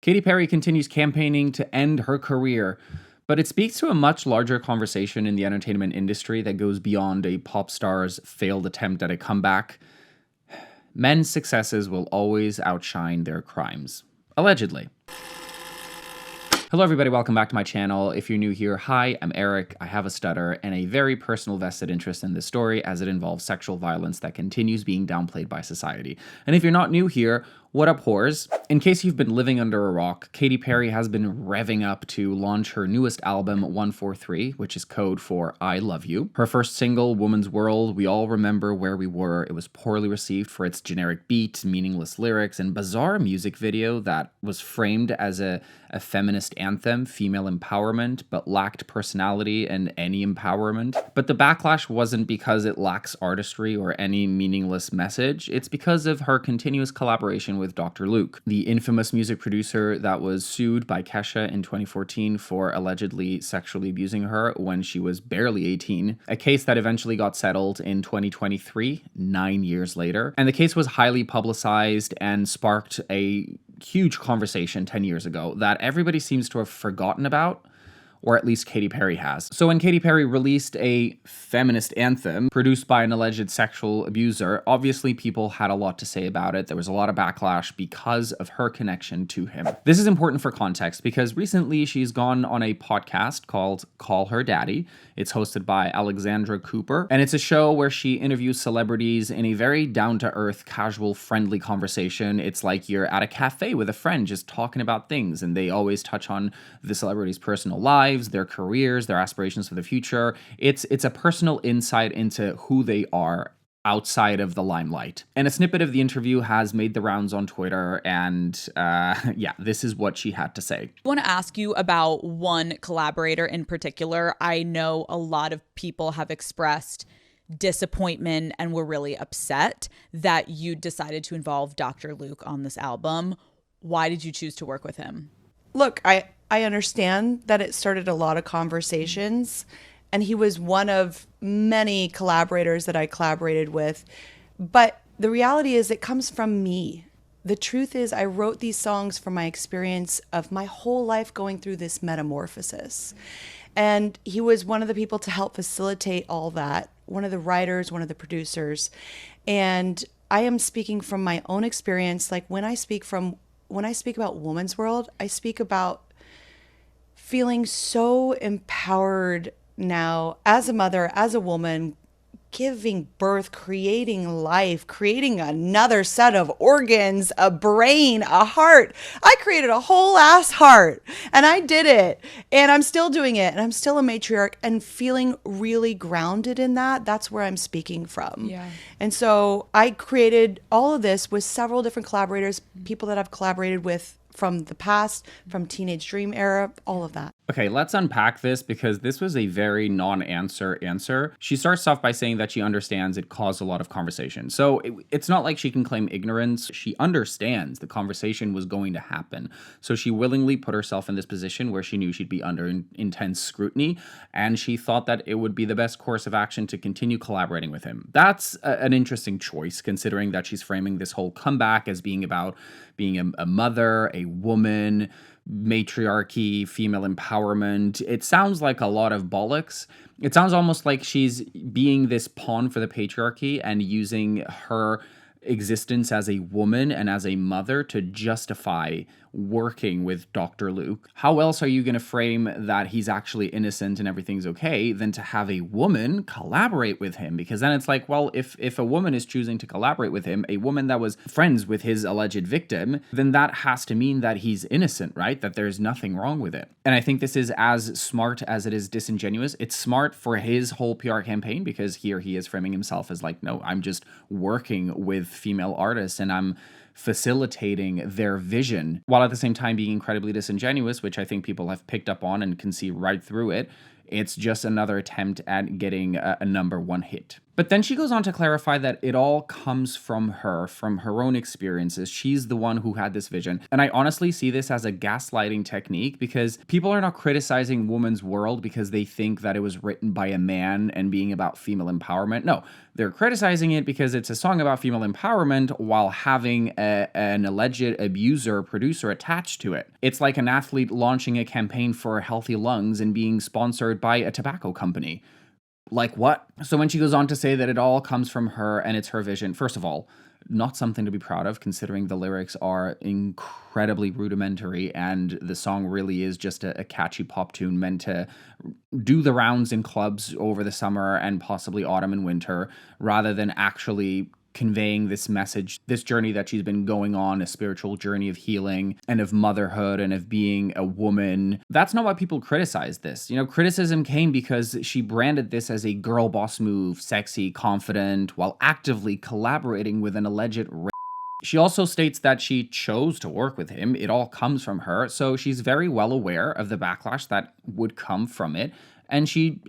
Katy Perry continues campaigning to end her career, but it speaks to a much larger conversation in the entertainment industry that goes beyond a pop star's failed attempt at a comeback. Men's successes will always outshine their crimes. Allegedly. Hello everybody, welcome back to my channel. If you're new here, hi, I'm Eric. I have a stutter and a very personal vested interest in this story as it involves sexual violence that continues being downplayed by society. And if you're not new here, what up, whores? In case you've been living under a rock, Katy Perry has been revving up to launch her newest album, 143, which is code for I Love You. Her first single, Woman's World, we all remember where we were. It was poorly received for its generic beat, meaningless lyrics, and bizarre music video that was framed as a feminist anthem, female empowerment, but lacked personality and any empowerment. But the backlash wasn't because it lacks artistry or any meaningless message. It's because of her continuous collaboration with Dr. Luke, the infamous music producer that was sued by Kesha in 2014 for allegedly sexually abusing her when she was barely 18, a case that eventually got settled in 2023, 9 years later. And the case was highly publicized and sparked a huge conversation 10 years ago that everybody seems to have forgotten about, or at least Katy Perry has. So when Katy Perry released a feminist anthem produced by an alleged sexual abuser, obviously people had a lot to say about it. There was a lot of backlash because of her connection to him. This is important for context because recently she's gone on a podcast called Call Her Daddy. It's hosted by Alexandra Cooper, and it's a show where she interviews celebrities in a very down-to-earth, casual, friendly conversation. It's like you're at a cafe with a friend just talking about things, and they always touch on the celebrities' personal lives, their careers, their aspirations for the future. It's a personal insight into who they are outside of the limelight. And a snippet of the interview has made the rounds on Twitter, and yeah, this is what she had to say. I want to ask you about one collaborator in particular. I know a lot of people have expressed disappointment and were really upset that you decided to involve Dr. Luke on this album. Why did you choose to work with him? Look, I understand that it started a lot of conversations, and he was one of many collaborators that I collaborated with. But the reality is it comes from me. The truth is I wrote these songs from my experience of my whole life going through this metamorphosis. And he was one of the people to help facilitate all that, one of the writers, one of the producers. And I am speaking from my own experience. Like when I speak about Woman's World, I speak about feeling so empowered now as a mother, as a woman, giving birth, creating life, creating another set of organs, a brain, a heart. I created a whole ass heart and I did it and I'm still doing it and I'm still a matriarch and feeling really grounded in that. That's where I'm speaking from. Yeah. And so I created all of this with several different collaborators, people that I've collaborated with from the past, from Teenage Dream era, all of that. Okay, let's unpack this because this was a very non-answer answer. She starts off by saying that she understands it caused a lot of conversation. So it's not like she can claim ignorance. She understands the conversation was going to happen. So she willingly put herself in this position where she knew she'd be under intense scrutiny, and she thought that it would be the best course of action to continue collaborating with him. That's an interesting choice, considering that she's framing this whole comeback as being about being a mother, a woman, matriarchy, female empowerment. It sounds like a lot of bollocks. It sounds almost like she's being this pawn for the patriarchy and using her existence as a woman and as a mother to justify working with Dr. Luke. How else are you going to frame that he's actually innocent and everything's okay than to have a woman collaborate with him? Because then it's like, well, if a woman is choosing to collaborate with him, a woman that was friends with his alleged victim, then that has to mean that he's innocent, right? That there's nothing wrong with it. And I think this is as smart as it is disingenuous. It's smart for his whole PR campaign because here he is framing himself as like, no, I'm just working with female artists and I'm facilitating their vision, while at the same time being incredibly disingenuous, which I think people have picked up on and can see right through it. It's just another attempt at getting a number one hit. But then she goes on to clarify that it all comes from her own experiences. She's the one who had this vision. And I honestly see this as a gaslighting technique, because people are not criticizing Woman's World because they think that it was written by a man and being about female empowerment. No, they're criticizing it because it's a song about female empowerment while having an alleged abuser producer attached to it. It's like an athlete launching a campaign for healthy lungs and being sponsored by a tobacco company. Like what? So when she goes on to say that it all comes from her and it's her vision, first of all, not something to be proud of, considering the lyrics are incredibly rudimentary and the song really is just a catchy pop tune meant to do the rounds in clubs over the summer and possibly autumn and winter, rather than actually conveying this message, this journey that she's been going on, a spiritual journey of healing and of motherhood and of being a woman. That's not why people criticize this. Criticism came because she branded this as a girl boss move, sexy, confident, while actively collaborating with an alleged She also states that she chose to work with him. It all comes from her. So she's very well aware of the backlash that would come from it. And she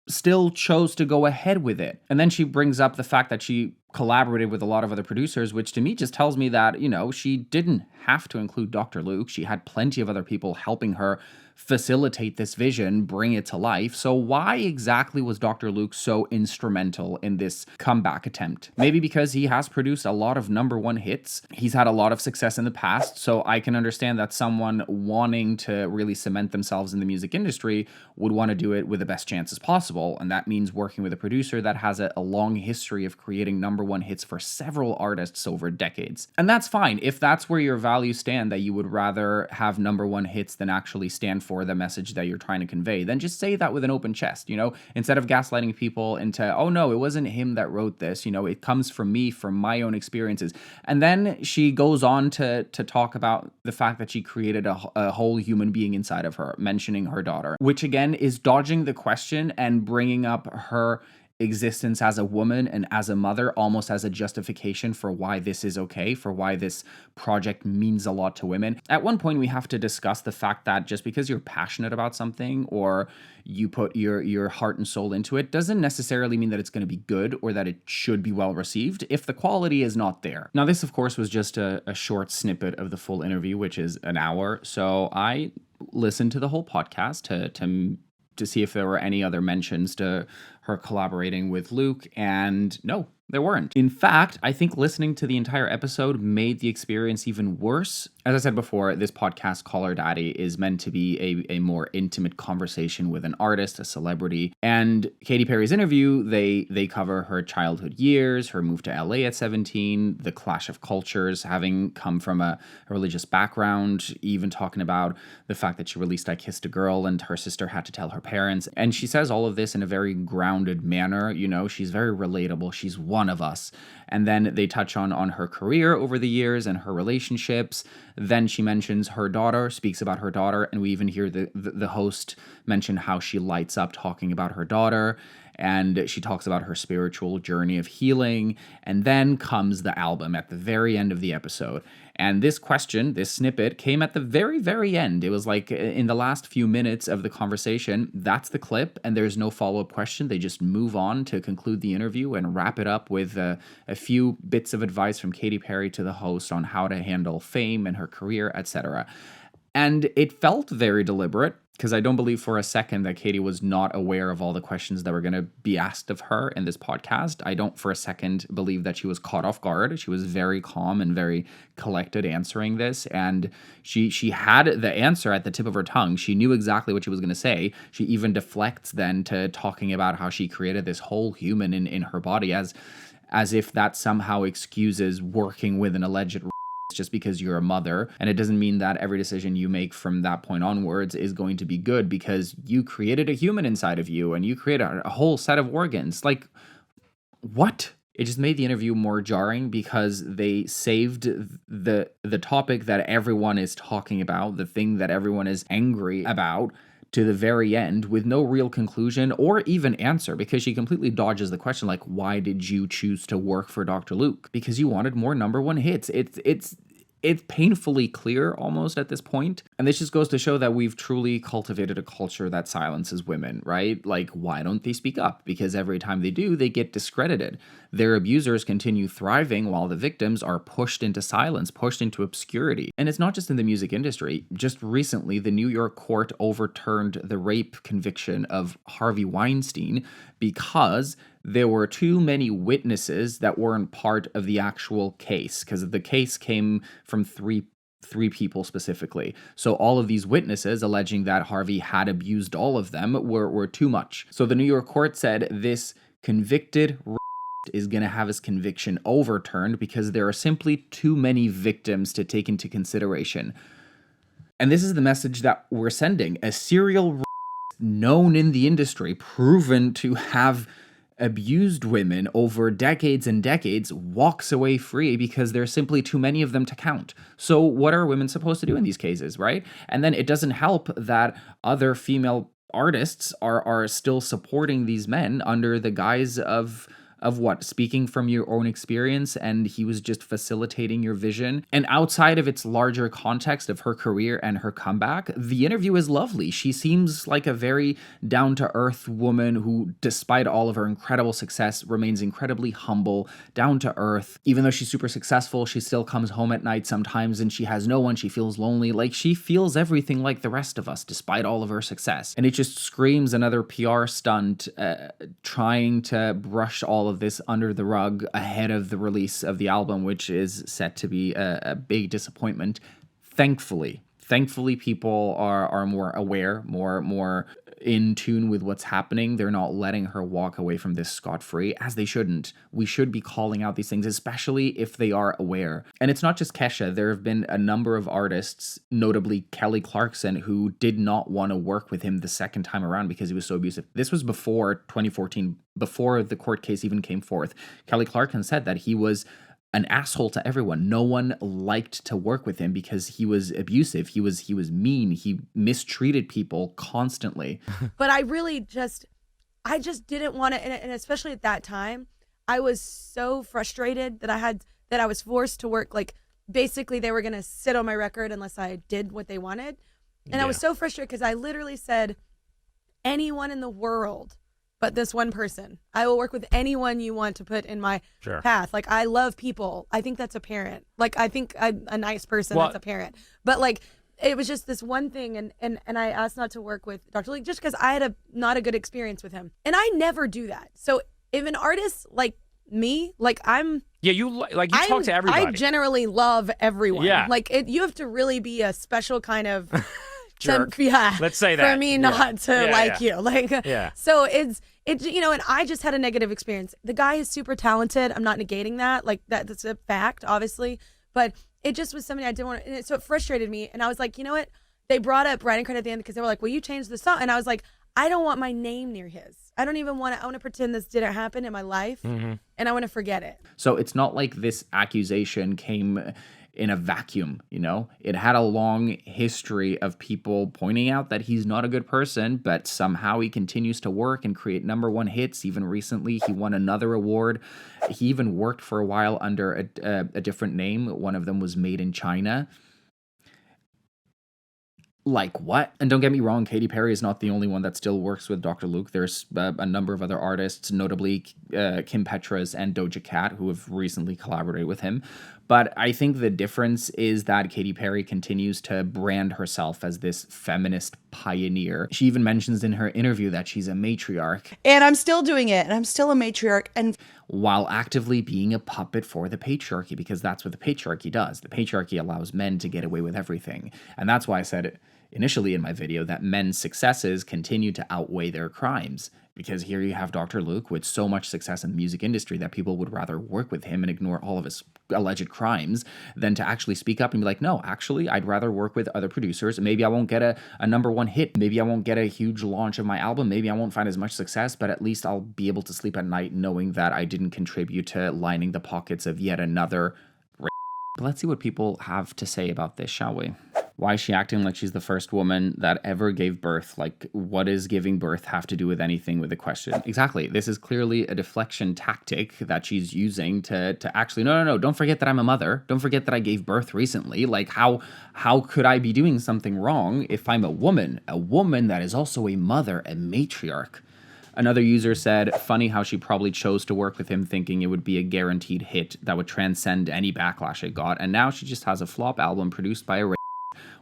still chose to go ahead with it. And then she brings up the fact that she collaborated with a lot of other producers, which to me just tells me that, she didn't have to include Dr. Luke. She had plenty of other people helping her facilitate this vision, bring it to life. So why exactly was Dr. Luke so instrumental in this comeback attempt? Maybe because he has produced a lot of #1 hits. He's had a lot of success in the past, so I can understand that someone wanting to really cement themselves in the music industry would want to do it with the best chances possible, and that means working with a producer that has a long history of creating #1 hits for several artists over decades. And that's fine if that's where your values stand, that you would rather have #1 hits than actually stand for the message that you're trying to convey. Then just say that with an open chest, instead of gaslighting people into, oh no, it wasn't him that wrote this, it comes from me, from my own experiences. And then she goes on to talk about the fact that she created a whole human being inside of her, mentioning her daughter, which again is dodging the question and bringing up her existence as a woman and as a mother almost as a justification for why this is okay, for why this project means a lot to women. At one point, we have to discuss the fact that just because you're passionate about something or you put your heart and soul into it doesn't necessarily mean that it's going to be good or that it should be well received if the quality is not there. Now, this, of course, was just a short snippet of the full interview, which is an hour. So I listened to the whole podcast to see if there were any other mentions to her collaborating with Luke, and no, there weren't. In fact, I think listening to the entire episode made the experience even worse. As I said before, this podcast, Call Her Daddy, is meant to be a more intimate conversation with an artist, a celebrity. And Katy Perry's interview, they cover her childhood years, her move to LA at 17, the clash of cultures, having come from a religious background, even talking about the fact that she released I Kissed a Girl and her sister had to tell her parents. And she says all of this in a very grounded manner. She's very relatable. She's one of us. And then they touch on her career over the years and her relationships. Then she mentions her daughter, speaks about her daughter, and we even hear the host mention how she lights up talking about her daughter. And she talks about her spiritual journey of healing. And then comes the album at the very end of the episode. And this question, this snippet, came at the very, very end. It was like in the last few minutes of the conversation. That's the clip, and there's no follow-up question. They just move on to conclude the interview and wrap it up with a few bits of advice from Katy Perry to the host on how to handle fame and her career, etc. And it felt very deliberate, because I don't believe for a second that Katy was not aware of all the questions that were going to be asked of her in this podcast. I don't for a second believe that she was caught off guard. She was very calm and very collected answering this, and she had the answer at the tip of her tongue. She knew exactly what she was going to say. She even deflects then to talking about how she created this whole human in her body, as if that somehow excuses working with an alleged just because you're a mother. And it doesn't mean that every decision you make from that point onwards is going to be good, because you created a human inside of you and you created a whole set of organs. Like, what? It just made the interview more jarring because they saved the topic that everyone is talking about, the thing that everyone is angry about, to the very end with no real conclusion or even answer, because she completely dodges the question, like, why did you choose to work for Dr. Luke? Because you wanted more #1 hits. It's painfully clear almost at this point. And this just goes to show that we've truly cultivated a culture that silences women, right? Like, why don't they speak up? Because every time they do, they get discredited. Their abusers continue thriving while the victims are pushed into silence, pushed into obscurity. And it's not just in the music industry. Just recently, the New York court overturned the rape conviction of Harvey Weinstein because there were too many witnesses that weren't part of the actual case, because the case came from three people specifically. So all of these witnesses alleging that Harvey had abused all of them were too much. So the New York court said this convicted is going to have his conviction overturned because there are simply too many victims to take into consideration. And this is the message that we're sending. A serial known in the industry, proven to have abused women over decades and decades, walks away free because there's simply too many of them to count. So what are women supposed to do in these cases, right? And then it doesn't help that other female artists are still supporting these men under the guise of what? Speaking from your own experience, and he was just facilitating your vision. And outside of its larger context of her career and her comeback, the interview is lovely. She seems like a very down-to-earth woman who, despite all of her incredible success, remains incredibly humble, down-to-earth. Even though she's super successful, she still comes home at night sometimes and she has no one. She feels lonely. Like, she feels everything like the rest of us, despite all of her success. And it just screams another PR stunt trying to brush all of this under the rug ahead of the release of the album, which is set to be a big disappointment. Thankfully, people are more aware, more in tune with what's happening. They're not letting her walk away from this scot-free, as they shouldn't. We should be calling out these things, especially if they are aware. And it's not just Kesha. There have been a number of artists, notably Kelly Clarkson, who did not want to work with him the second time around because he was so abusive. This was before 2014, before the court case even came forth. Kelly Clarkson said that he was an asshole to everyone. No one liked to work with him because he was abusive. He was mean. He mistreated people constantly. But I just didn't want to, and especially at that time, I was so frustrated that I was forced to work. Like, basically they were going to sit on my record unless I did what they wanted. And I was so frustrated because I literally said, anyone in the world but this one person. I will work with anyone you want to put in my path. Like, I love people. I think that's apparent. Like, I think I'm a nice person. That's apparent. But like, it was just this one thing, and I asked not to work with Dr. Luke just because I had not a good experience with him. And I never do that. So if an artist like me, like you talk to everybody. I generally love everyone. Yeah. Like, you have to really be a special kind of jerk. Let's say that. For me not to like you. Like, so it's, and I just had a negative experience. The guy is super talented. I'm not negating that. Like, that's a fact, obviously. But it just was something I didn't want to, so it frustrated me. And I was like, you know what? They brought up writing credit at the end because they were like, well, you changed the song. And I was like, I don't want my name near his. I don't even want to, I want to pretend this didn't happen in my life. Mm-hmm. And I want to forget it. So it's not like this accusation came in a vacuum, It had a long history of people pointing out that he's not a good person, but somehow he continues to work and create #1 hits. Even recently, he won another award. He even worked for a while under a different name. One of them was Made in China. Like, what? And don't get me wrong, Katy Perry is not the only one that still works with Dr. Luke. There's a number of other artists, notably Kim Petras and Doja Cat, who have recently collaborated with him. But I think the difference is that Katy Perry continues to brand herself as this feminist pioneer. She even mentions in her interview that she's a matriarch. And I'm still doing it, and I'm still a matriarch. And while actively being a puppet for the patriarchy, because that's what the patriarchy does. The patriarchy allows men to get away with everything. And that's why I said initially in my video that men's successes continue to outweigh their crimes. Because here you have Dr. Luke with so much success in the music industry that people would rather work with him and ignore all of his alleged crimes than to actually speak up and be like, no, actually, I'd rather work with other producers. Maybe I won't get a #1 hit. Maybe I won't get a huge launch of my album. Maybe I won't find as much success, but at least I'll be able to sleep at night knowing that I didn't contribute to lining the pockets of yet another. But let's see what people have to say about this, shall we? Why is she acting like she's the first woman that ever gave birth? Like, what does giving birth have to do with anything with the question? Exactly. This is clearly a deflection tactic that she's using to actually, no, don't forget that I'm a mother. Don't forget that I gave birth recently. Like, how could I be doing something wrong if I'm a woman that is also a mother, a matriarch? Another user said, funny how she probably chose to work with him thinking it would be a guaranteed hit that would transcend any backlash it got, and now she just has a flop album produced by a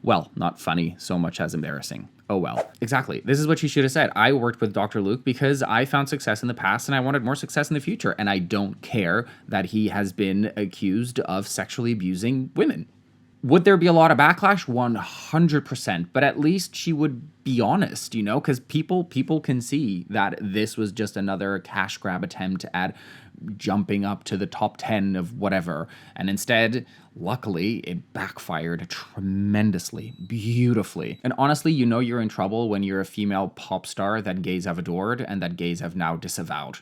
well, not funny so much as embarrassing. Oh well. Exactly. This is what she should have said. I worked with Dr. Luke because I found success in the past and I wanted more success in the future, and I don't care that he has been accused of sexually abusing women. Would there be a lot of backlash? 100%. But at least she would be honest, you know, because people can see that this was just another cash grab attempt at jumping up to the top 10 of whatever. And instead, luckily, it backfired tremendously, beautifully. And honestly, you know you're in trouble when you're a female pop star that gays have adored and that gays have now disavowed.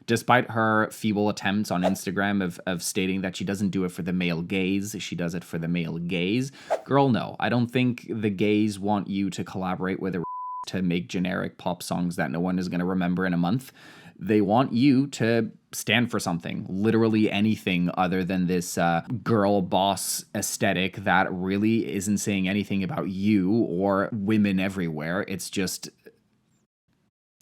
Despite her feeble attempts on Instagram of stating that she doesn't do it for the male gaze, she does it for the male gaze. Girl, no. I don't think the gays want you to collaborate with a to make generic pop songs that no one is going to remember in a month. They want you to stand for something, literally anything other than this girl boss aesthetic that really isn't saying anything about you or women everywhere. It's just,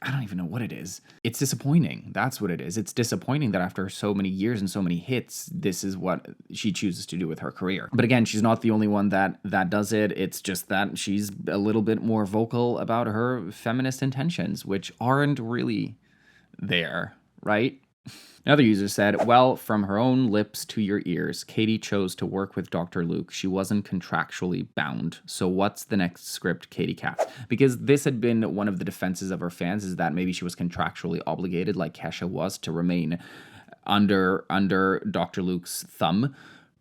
I don't even know what it is. It's disappointing. That's what it is. It's disappointing that after so many years and so many hits, this is what she chooses to do with her career. But again, she's not the only one that does it. It's just that she's a little bit more vocal about her feminist intentions, which aren't really there, right? Another user said, well, from her own lips to your ears, Katy chose to work with Dr. Luke. She wasn't contractually bound. So what's the next script, Katy Cat? Because this had been one of the defenses of her fans, is that maybe she was contractually obligated, like Kesha was, to remain under Dr. Luke's thumb.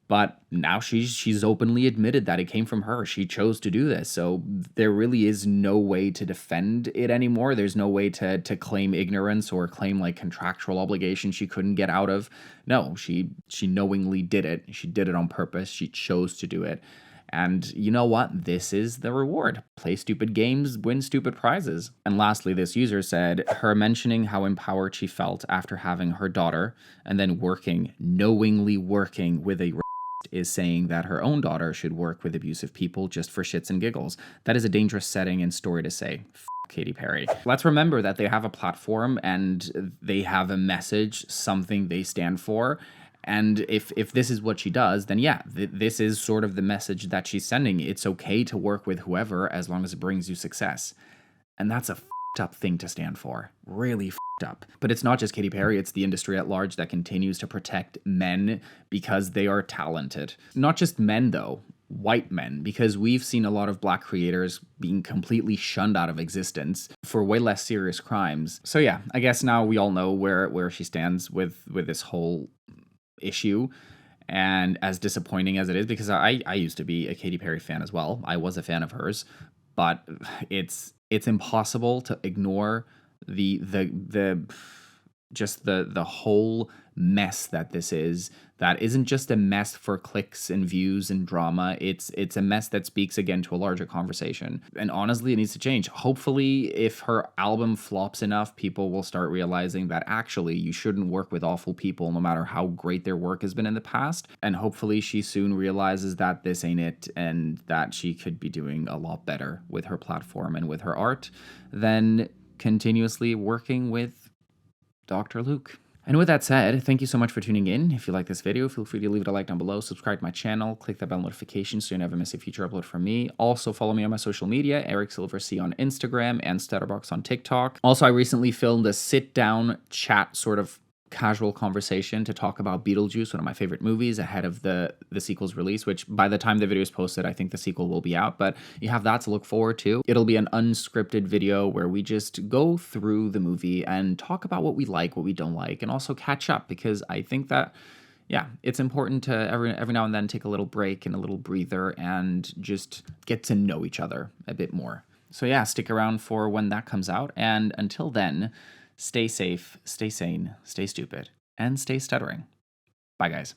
But now she's openly admitted that it came from her. She chose to do this. So there really is no way to defend it anymore. There's no way to claim ignorance or claim like contractual obligation she couldn't get out of. No, she knowingly did it. She did it on purpose. She chose to do it. And you know what? This is the reward. Play stupid games, win stupid prizes. And lastly, this user said, her mentioning how empowered she felt after having her daughter and then knowingly working with a is saying that her own daughter should work with abusive people just for shits and giggles. That is a dangerous setting and story to say. Katy Perry. Let's remember that they have a platform and they have a message, something they stand for. And if this is what she does, then yeah, this is sort of the message that she's sending. It's okay to work with whoever as long as it brings you success. And that's a up thing to stand for. Really up. But it's not just Katy Perry, it's the industry at large that continues to protect men because they are talented. Not just men though, white men, because we've seen a lot of black creators being completely shunned out of existence for way less serious crimes. So yeah, I guess now we all know where she stands with this whole issue. And as disappointing as it is, because I used to be a Katy Perry fan as well. I was a fan of hers, but it's impossible to ignore the whole mess that this is. That isn't just a mess for clicks and views and drama. It's a mess that speaks again to a larger conversation. And honestly, it needs to change. Hopefully, if her album flops enough, people will start realizing that actually you shouldn't work with awful people no matter how great their work has been in the past. And hopefully she soon realizes that this ain't it and that she could be doing a lot better with her platform and with her art than continuously working with Dr. Luke. And with that said, thank you so much for tuning in. If you like this video, feel free to leave it a like down below, subscribe to my channel, click that bell notification so you never miss a future upload from me. Also follow me on my social media, Eric Silver C on Instagram and Stutterbox on TikTok. Also, I recently filmed a sit-down chat sort of casual conversation to talk about Beetlejuice, one of my favorite movies, ahead of the sequel's release, which by the time the video is posted, I think the sequel will be out, but you have that to look forward to. It'll be an unscripted video where we just go through the movie and talk about what we like, what we don't like, and also catch up, because I think that, yeah, it's important to every now and then take a little break and a little breather and just get to know each other a bit more. So yeah, stick around for when that comes out, and until then, stay safe, stay sane, stay stupid, and stay stuttering. Bye, guys.